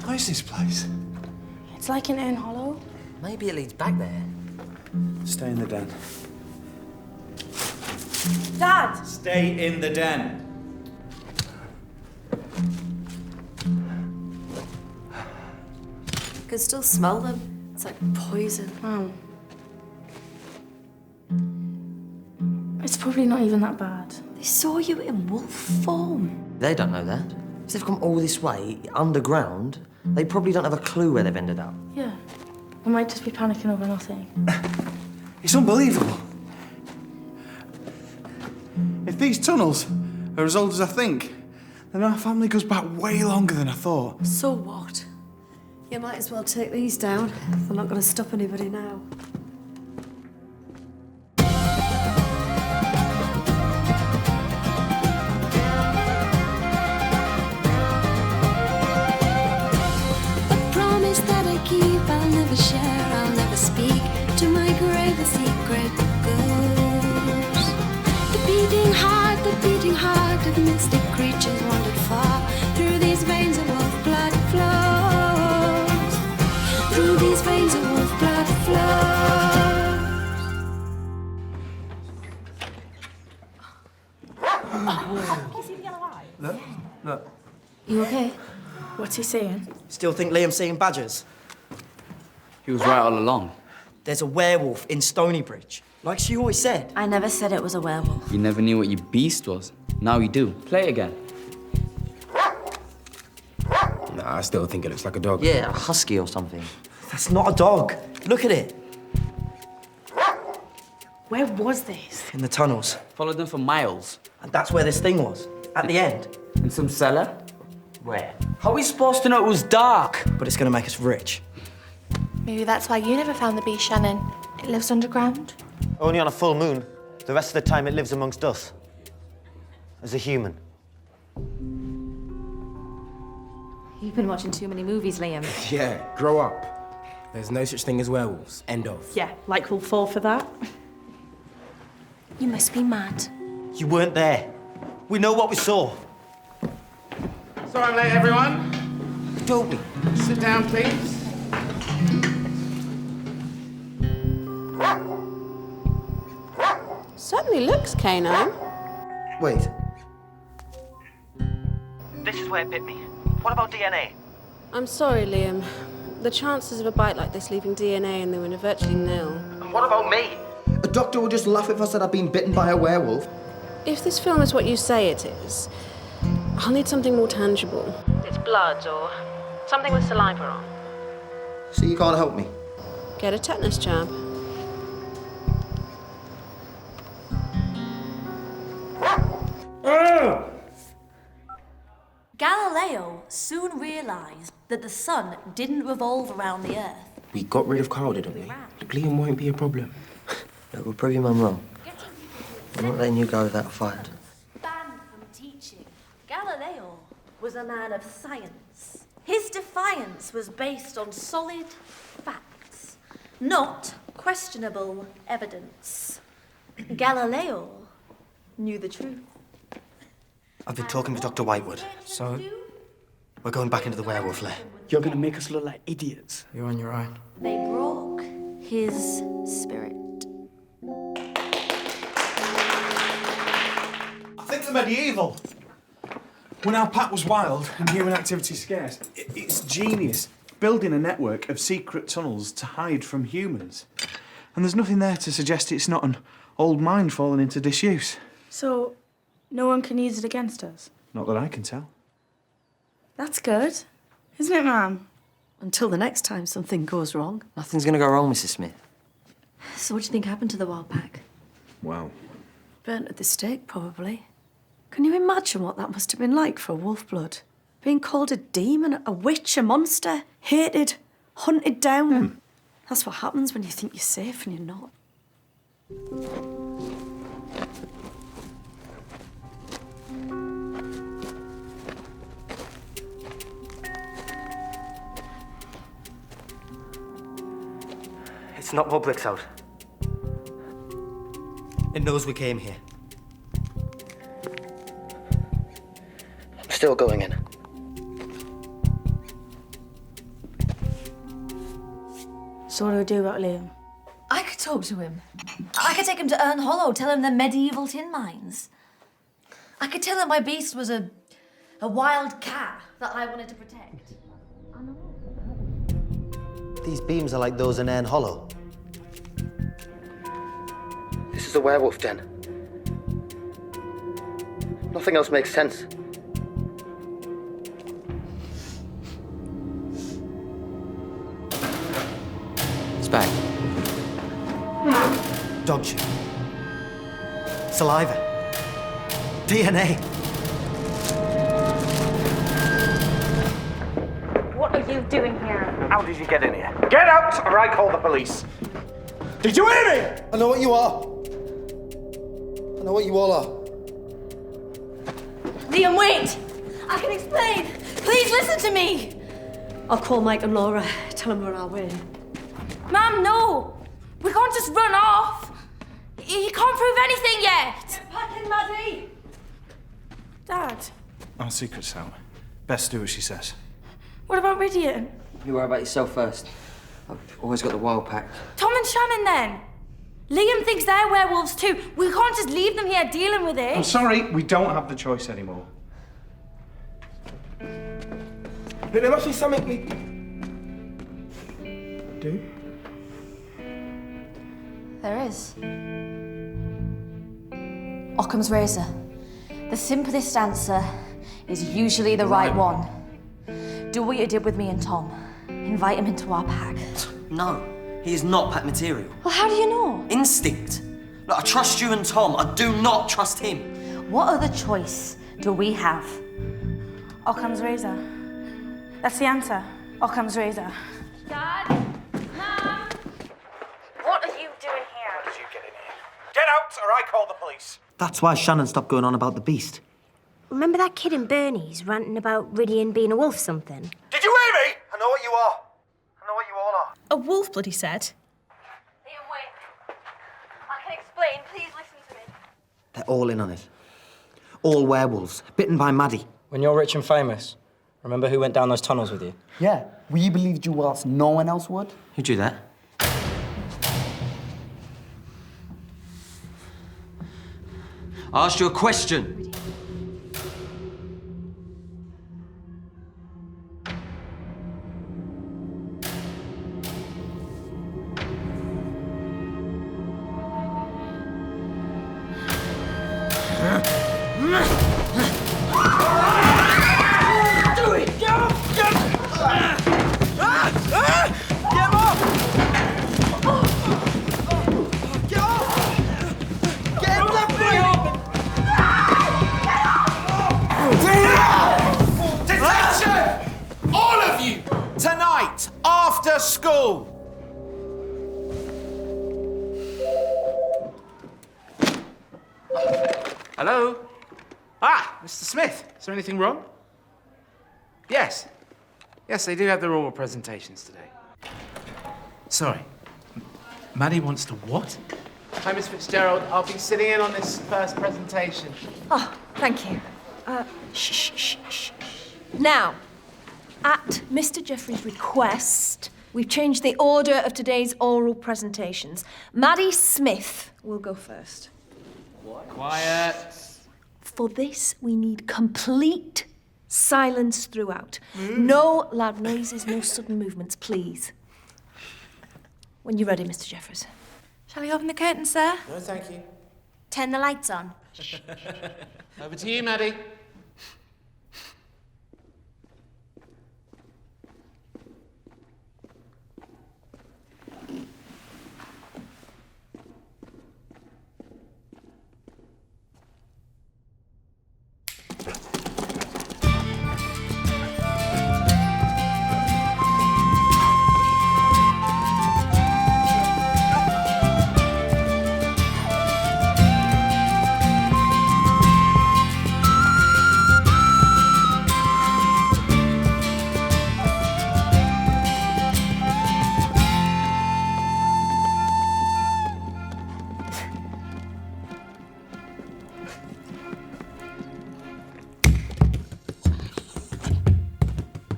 What is this place? It's like an inn hollow. Maybe it leads back there. Stay in the den. Dad! Stay in the den. I can still smell them. It's like poison. Oh. It's probably not even that bad. They saw you in wolf form. They don't know that. If they've come all this way, underground, they probably don't have a clue where they've ended up. Yeah. I might just be panicking over nothing. It's unbelievable. If these tunnels are as old as I think, then our family goes back way longer than I thought. So what? You might as well take these down. They're not going to stop anybody now. I'll never share, I'll never speak. To my grave the secret goes. The beating heart of mystic creatures wandered far. Through these veins of wolf blood flows. Through these veins of wolf blood flows. Look. You okay? What's he saying? Still think Liam's seeing badgers? He was right all along. There's a werewolf in Stoneybridge, like she always said. I never said it was a werewolf. You never knew what your beast was. Now you do. Play it again. Nah, I still think it looks like a dog. Yeah, a husky or something. That's not a dog. Look at it. Where was this? In the tunnels. Followed them for miles. And that's where this thing was, at the end. In some cellar? Where? How are we supposed to know it was dark? But it's gonna make us rich. Maybe that's why you never found the beast, Shannon. It lives underground. Only on a full moon. The rest of the time it lives amongst us. As a human. You've been watching too many movies, Liam. Yeah, grow up. There's no such thing as werewolves. End of. Yeah, like we'll fall for that. You must be mad. You weren't there. We know what we saw. So I'm late, everyone. Don't we? Sit down, please. Certainly looks canine. Wait. This is where it bit me. What about DNA? I'm sorry, Liam. The chances of a bite like this leaving DNA in the wind are virtually nil. And what about me? A doctor would just laugh if I said I'd been bitten by a werewolf. If this film is what you say it is, I'll need something more tangible. It's blood or something with saliva on. So you can't help me? Get a tetanus jab. Galileo soon realised that the sun didn't revolve around the Earth. We got rid of Carl, didn't we? Look, Liam won't be a problem. Look, we'll prove your mum wrong. I'm not letting you go without a fight. Banned from teaching, Galileo was a man of science. His defiance was based on solid facts, not questionable evidence. Galileo knew the truth. I've been talking with Dr. Whitewood. So? We're going back into the werewolf lair. You're gonna make us look like idiots. You're on your own. They broke his spirit. I think they're medieval. When our pack was wild and human activity scarce, it's genius. Building a network of secret tunnels to hide from humans. And there's nothing there to suggest it's not an old mine fallen into disuse. So, no one can use it against us? Not that I can tell. That's good. Isn't it, Mum? Until the next time something goes wrong. Nothing's gonna go wrong, Mrs. Smith. So what do you think happened to the wild pack? Wow. Burnt at the stake, probably. Can you imagine what that must have been like for Wolfblood? Being called a demon, a witch, a monster, hated, hunted down. That's what happens when you think you're safe and you're not. It's not what bricks out. It knows we came here. I'm still going in. So what do we do about Liam? I could talk to him. I could take him to Ern Hollow, tell him they're medieval tin mines. I could tell him my beast was a wild cat that I wanted to protect. These beams are like those in Ern Hollow. This is a werewolf den. Nothing else makes sense. It's back. Dog shit. Saliva. DNA. What are you doing here? How did you get in here? Get out, or I call the police. Did you hear me? I know what you are. I know what you all are. Liam, wait! I can explain. Please listen to me. I'll call Mike and Laura, tell them we're on our way. Mum, no! We can't just run off. He can't prove anything yet. Get packing, Maddy. Dad, Our secret's out. Best do what she says. what about Rhydian? You worry about yourself first. I've always got the wild pack. Tom and Shannon then? Liam thinks they're werewolves too. We can't just leave them here dealing with it. I'm sorry, we don't have the choice anymore. But there must be something we do. There is. Occam's razor. The simplest answer is usually the right one. Do what you did with me and Tom. Invite him into our pack. No, he is not pack material. Well, how do you know? Instinct. Look, I trust you and Tom. I do not trust him. What other choice do we have? Occam's razor. That's the answer. Occam's razor. Dad? Mum? What are you doing here? How did you get in here? Get out, or I call the police. That's why Shannon stopped going on about the beast. Remember that kid in Bernie's ranting about Rhydian being a wolf something? Did you hear me? I know what you are. I know what you all are. A Wolfblood, he said. Liam, wait. I can explain. Please listen to me. They're all in on it. All werewolves, bitten by Maddy. When you're rich and famous, remember who went down those tunnels with you? Yeah, we believed you whilst no one else would. Who'd do that? I asked you a question. Tonight, after school. Hello? Ah, Mr. Smith. Is there anything wrong? Yes. Yes, they do have their oral presentations today. Sorry. Maddy wants to what? Hi, Miss Fitzgerald. I'll be sitting in on this first presentation. Oh, thank you. Shh. Now, at Mr. Jeffrey's request, we've changed the order of today's oral presentations. Maddy Smith will go first. Quiet. For this, we need complete silence throughout. No loud noises, no sudden movements, please. When you're ready, Mr. Jeffries. Shall we open the curtain, sir? No, thank you. Turn the lights on. Over to you, Maddy.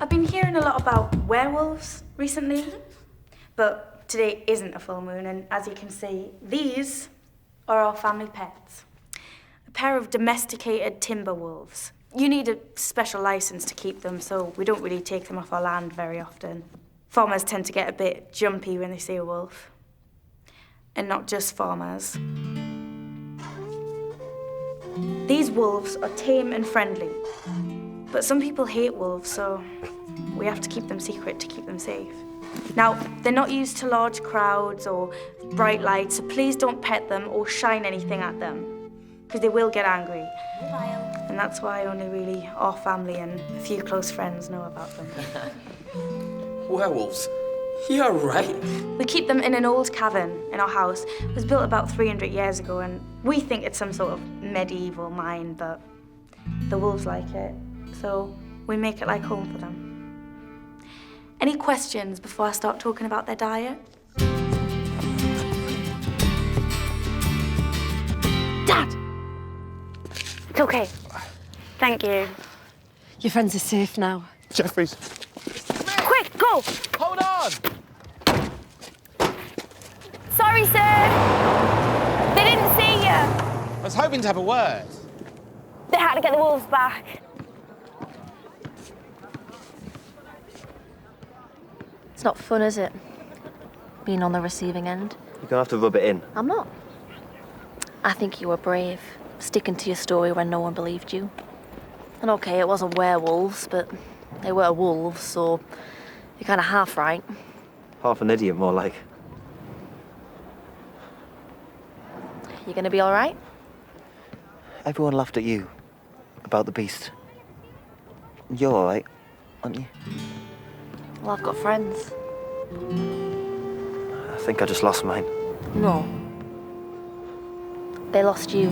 I've been hearing a lot about werewolves recently, but today isn't a full moon, and as you can see, these are our family pets. A pair of domesticated timber wolves. You need a special license to keep them, so we don't really take them off our land very often. Farmers tend to get a bit jumpy when they see a wolf. And not just farmers. These wolves are tame and friendly, but some people hate wolves, so we have to keep them secret to keep them safe. Now, they're not used to large crowds or bright lights, so please don't pet them or shine anything at them, because they will get angry. And that's why only really our family and a few close friends know about them. Werewolves? You're right. We keep them in an old cavern in our house. It was built about 300 years ago, and we think it's some sort of medieval mine, but the wolves like it, so we make it like home for them. Any questions before I start talking about their diet? Dad! It's okay. Thank you. Your friends are safe now. Jeffries. Quick, go! Hold on! Sorry, sir. They didn't see you. I was hoping to have a word. They had to get the wolves back. It's not fun, is it? Being on the receiving end. You're gonna have to rub it in. I'm not. I think you were brave, sticking to your story when no one believed you. And okay, it wasn't werewolves, but they were wolves, so you're kind of half right. Half an idiot, more like. You gonna be all right? Everyone laughed at you about the beast. You're all right, aren't you? Well, I've got friends. I think I just lost mine. No. They lost you.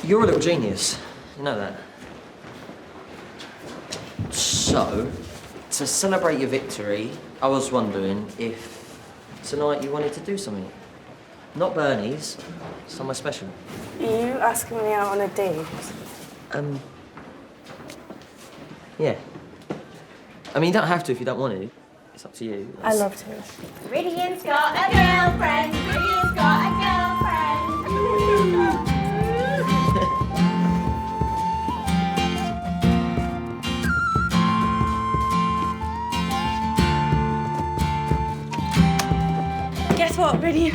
You're a little genius. You know that. So, to celebrate your victory, I was wondering if tonight you wanted to do something. Not Bernie's, somewhere special. Are you asking me out on a date? Yeah. I mean, you don't have to if you don't want to. It's up to you. I love to. Rhydian's got a girlfriend. Rhydian's got a girlfriend. Guess what, Rhydian?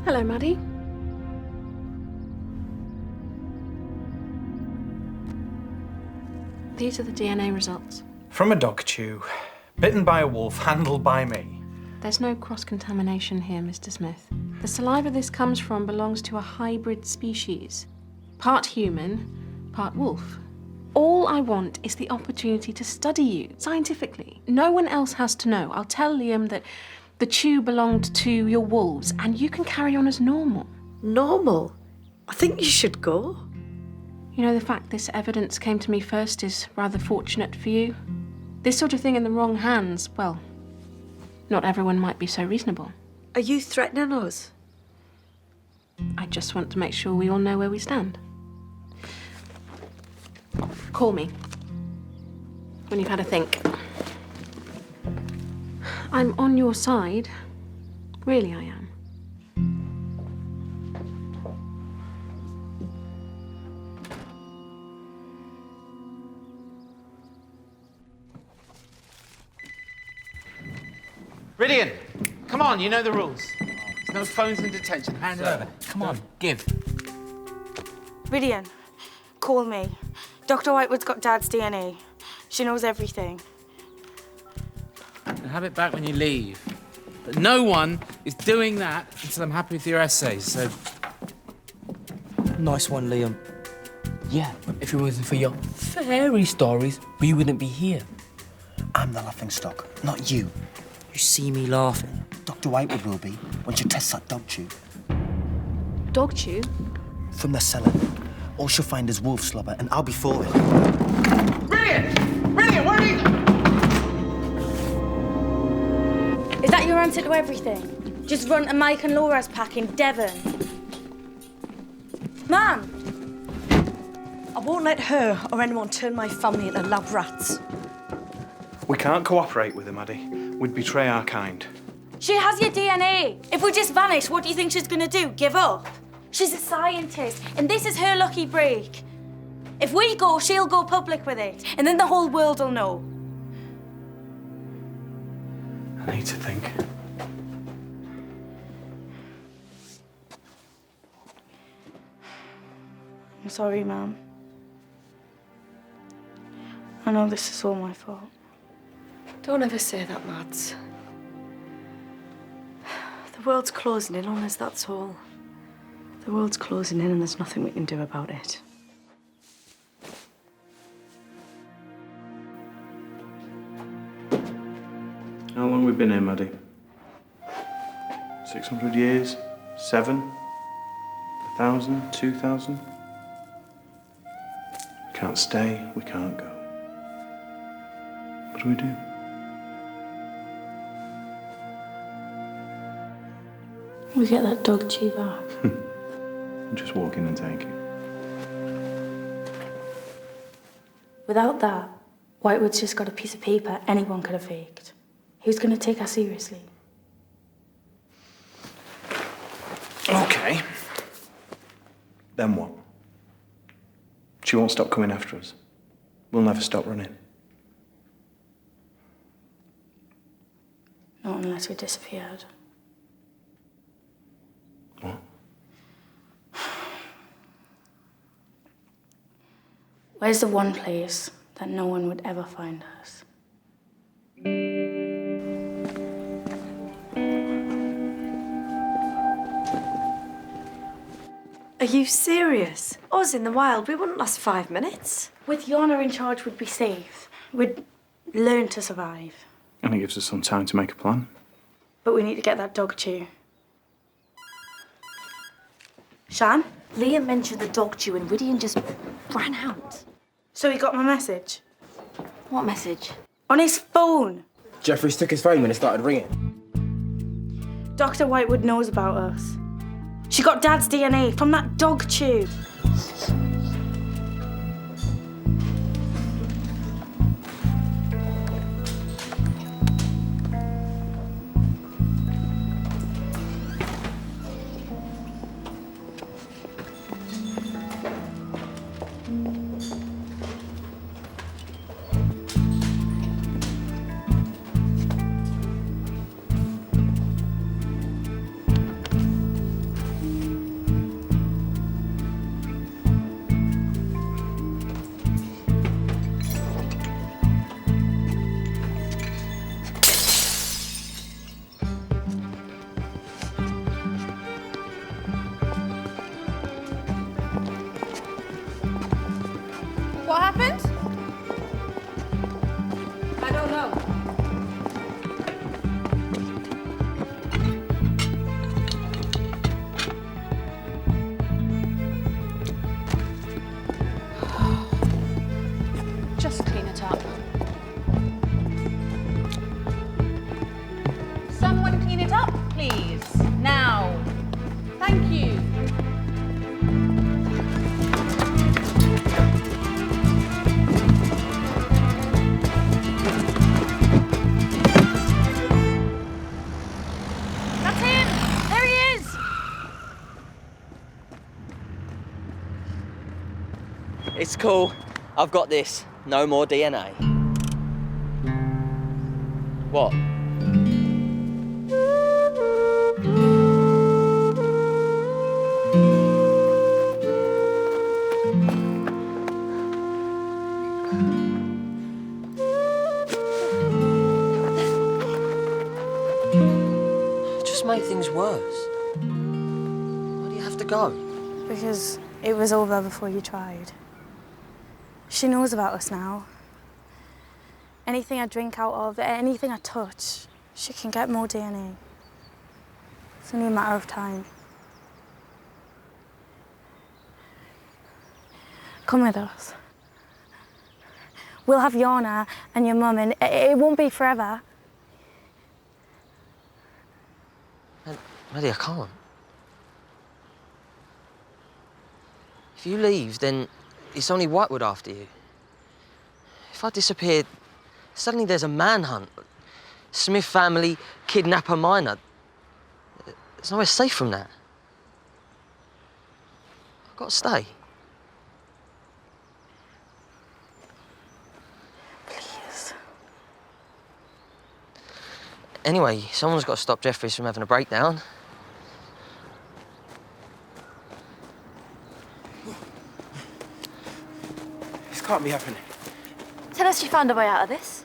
Hello, Maddy. These are the DNA results. From a dog chew, bitten by a wolf, handled by me. There's no cross-contamination here, Mr. Smith. The saliva this comes from belongs to a hybrid species. Part human, part wolf. All I want is the opportunity to study you, scientifically. No one else has to know. I'll tell Liam that the chew belonged to your wolves, and you can carry on as normal. Normal? I think you should go. You know, the fact this evidence came to me first is rather fortunate for you. This sort of thing in the wrong hands, well, not everyone might be so reasonable. Are you threatening us? I just want to make sure we all know where we stand. Call me when you've had a think. I'm on your side. Really, I am. Rhydian, come on, you know the rules. There's no phones in detention. Hand it over. Come on, give. Rhydian, call me. Dr. Whitewood's got Dad's DNA. She knows everything. And have it back when you leave. But no one is doing that until I'm happy with your essays, so... Nice one, Liam. Yeah, if it wasn't for your fairy stories, we wouldn't be here. I'm the laughing stock, not you. You see me laughing. Dr. Whitewood will be when she tests that dog chew. Dog chew? From the cellar. All she'll find is wolf slobber, and I'll be for it. Rhydian! Rhydian, where are you? Is that your answer to everything. Just run a Mike and Laura's pack in Devon. Mum! I won't let her or anyone turn my family into lab rats. We can't cooperate with her, Maddy. We'd betray our kind. She has your DNA. If we just vanish, what do you think she's gonna do? Give up? She's a scientist, and this is her lucky break. If we go, she'll go public with it, and then the whole world will know. I need to think. I'm sorry, Mum. I know this is all my fault. Don't ever say that, Mads. The world's closing in on us, that's all. The world's closing in and there's nothing we can do about it. How long have we been here, Maddy? 600 years? 7? 1,000? 2,000? We can't stay, we can't go. What do we do? We get that dog chew back. Just walk in and take it. Without that, Whitewood's just got a piece of paper anyone could have faked. Who's going to take us seriously? Okay. Then what? She won't stop coming after us. We'll never stop running. Not unless we disappeared. What? Where's the one place that no one would ever find us? Are you serious? Us in the wild, we wouldn't last 5 minutes. With Jana in charge, we'd be safe. We'd learn to survive. And it gives us some time to make a plan. But we need to get that dog chew. Shan? Liam mentioned the dog chew and Rhydian just ran out. So he got my message? What message? On his phone. Jeffries took his phone when it started ringing. Dr. Whitewood knows about us. She got Dad's DNA from that dog chew. What happened? I don't know. Just clean it up. Someone clean it up, please. Now. Thank you. It's cool. I've got this. No more DNA. What? Just make things worse. Why do you have to go? Because it was over before you tried. She knows about us now. Anything I drink out of, anything I touch, she can get more DNA. It's only a matter of time. Come with us. We'll have Jana and your mum, and it won't be forever. Maddy, I can't. If you leave, then it's only Whitewood after you. If I disappear, suddenly there's a manhunt. Smith family kidnap a minor. There's nowhere safe from that. I've got to stay. Please. Anyway, someone's got to stop Jeffries from having a breakdown. This can't be happening. Tell us you found a way out of this.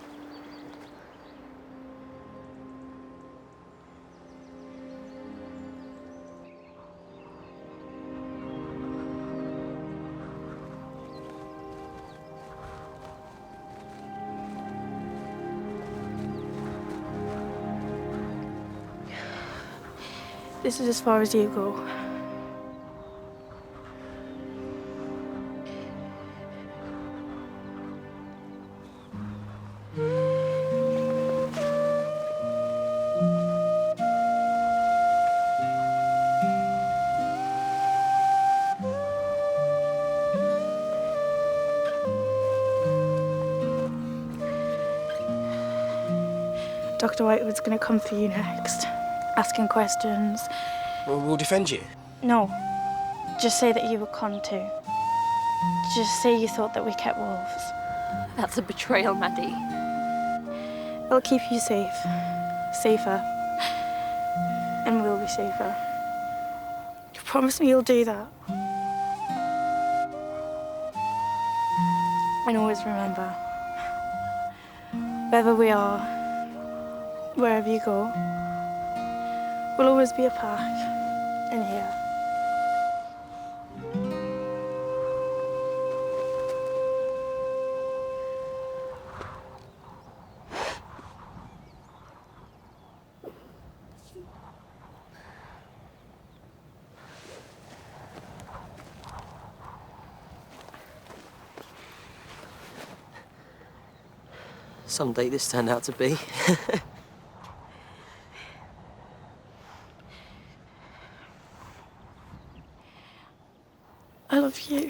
This is as far as you go. Dr. Whitewood's gonna come for you next, asking questions. We'll defend you. No, just say that you were conned too. Just say you thought that we kept wolves. That's a betrayal, Maddy. It'll keep you safe, safer, and we'll be safer. You promise me you'll do that? And always remember, wherever we are, wherever you go, we'll always be a pack in here. Someday this turned out to be. I love you.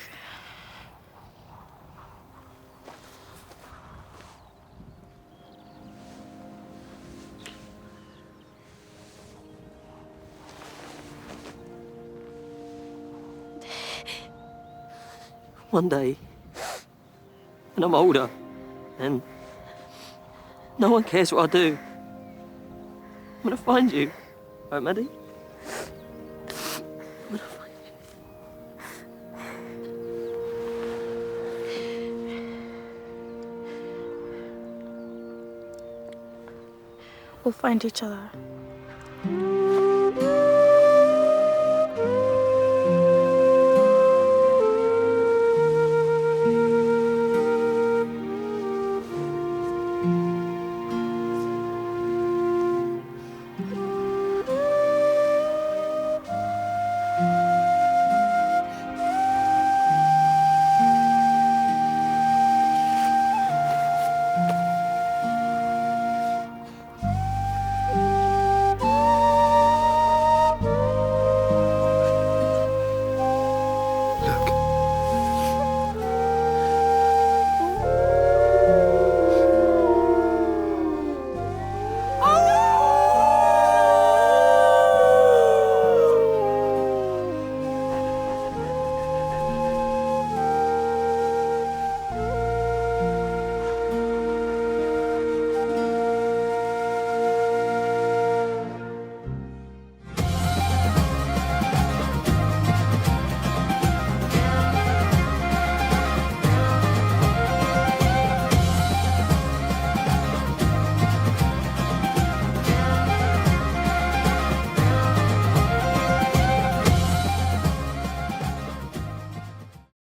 One day, when I'm older, and no one cares what I do, I'm gonna find you, right, Maddy? I'm gonna find We'll find each other.